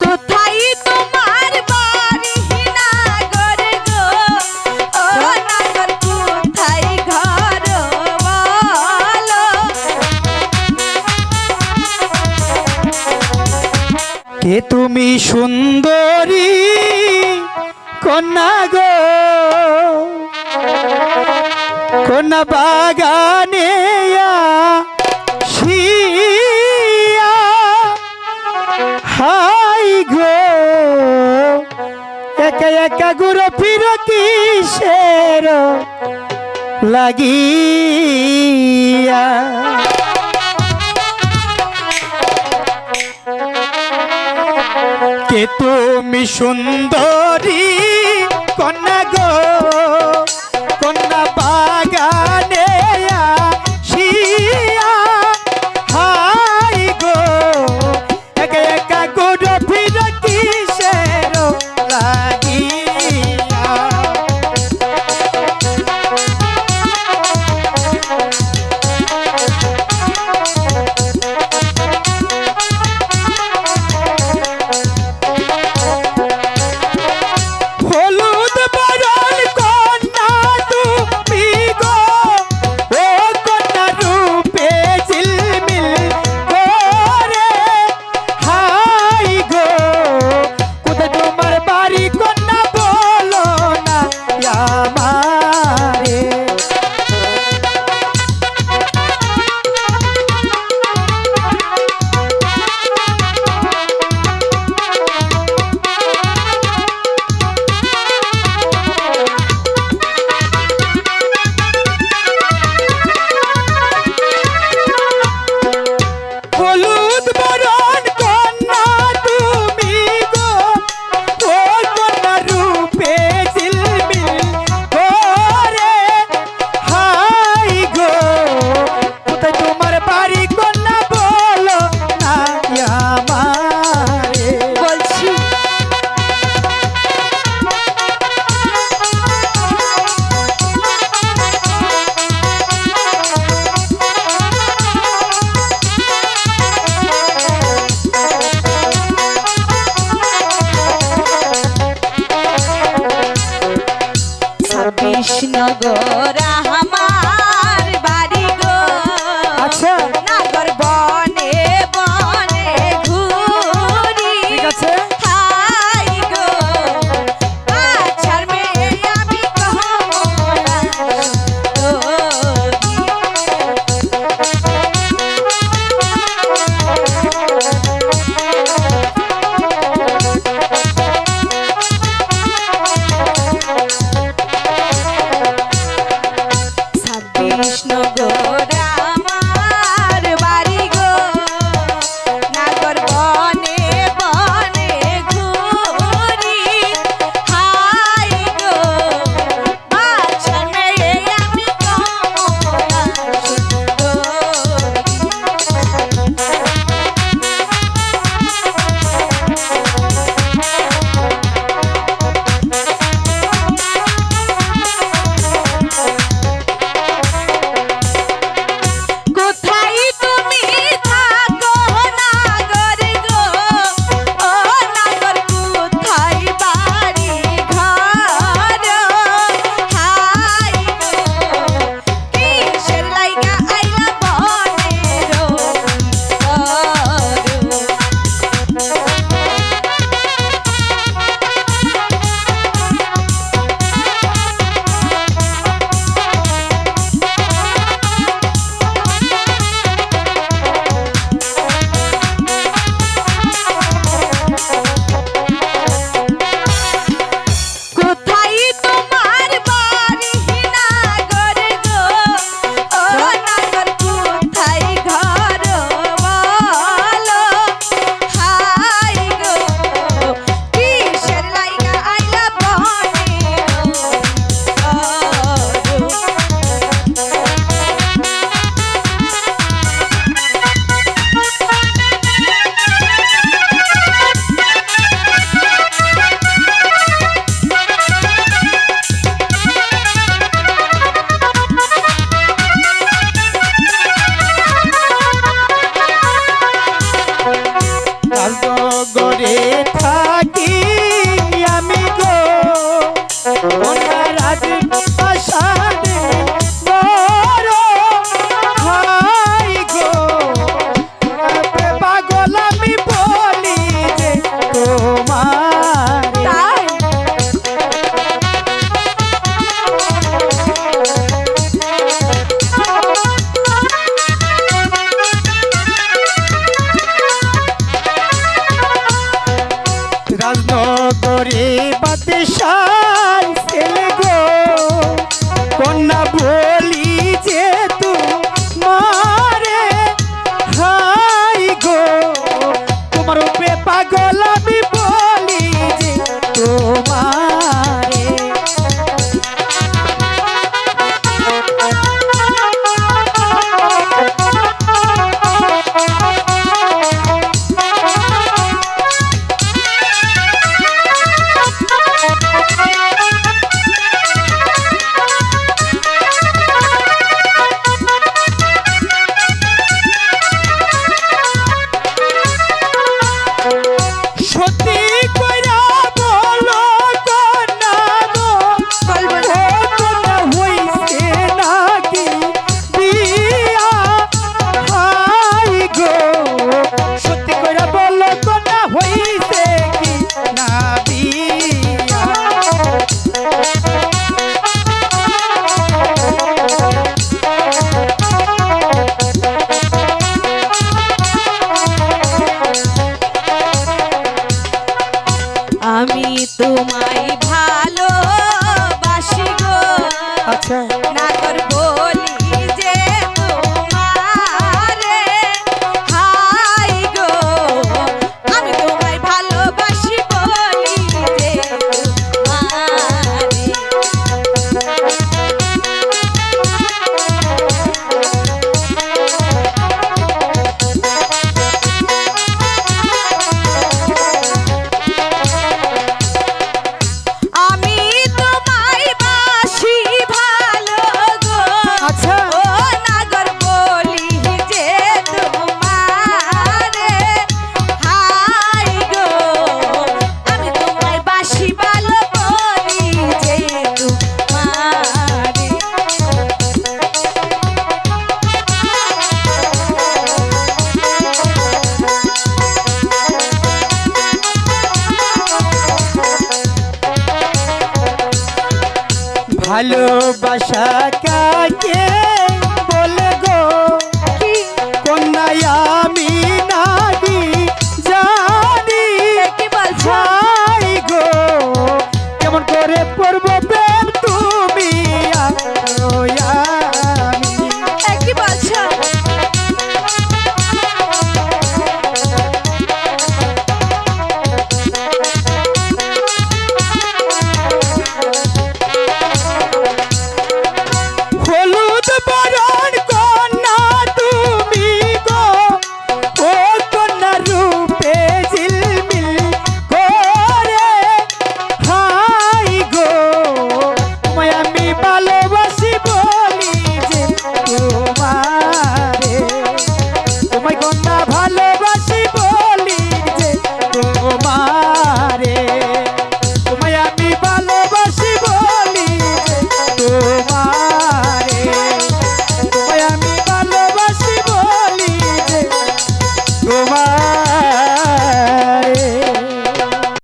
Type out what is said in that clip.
কোথায় তোমার বাড়ি নাগর গো, ও নাগর কোথায় ঘর বলো। কে তুমি সুন্দরী কন্যা গো, কন্যা বাগানে আসিয়া, হাই গো একা একা গুরু ফির কিসের লাগিয়া। কে তুমি সুন্দরী কন্যা গো, কন্যা বাগানে আসিয়া, হাই গো একা একা গুরু ফির কিসের লাগিয়া। হলুদ বরণ থাকি আমি গো রাজ আসাদে বড় ভাই গো পাগল আমি বলি যে তোমার তাই রাজনগরে বাদশার ছেলে গো কন্যা বলি যে তোমারে হাই গো তোমার উপরে পাগল আমি বলি যে তোমারে সত্যি কইরা বলো কন্যা গো বলবো না। কন্যা হইছে নাকি বিয়া হাই গো সত্যি কইরা বলো কন্যা হইছে কি না বিয়া আমি তোমায় ভালোবাসি গো আচ্ছা নাগর বলি যে তোমারে হাই গো আমি তোমায় ভালোবাসি বলি যে তোমারে আমি তোমায় বাসি ভালো গো আচ্ছা ও নাগর বলি যে তোমারে হাই গো আমি তোমায় বাসি ভালো বলি যে তোমারে ভালোবাসা কাকে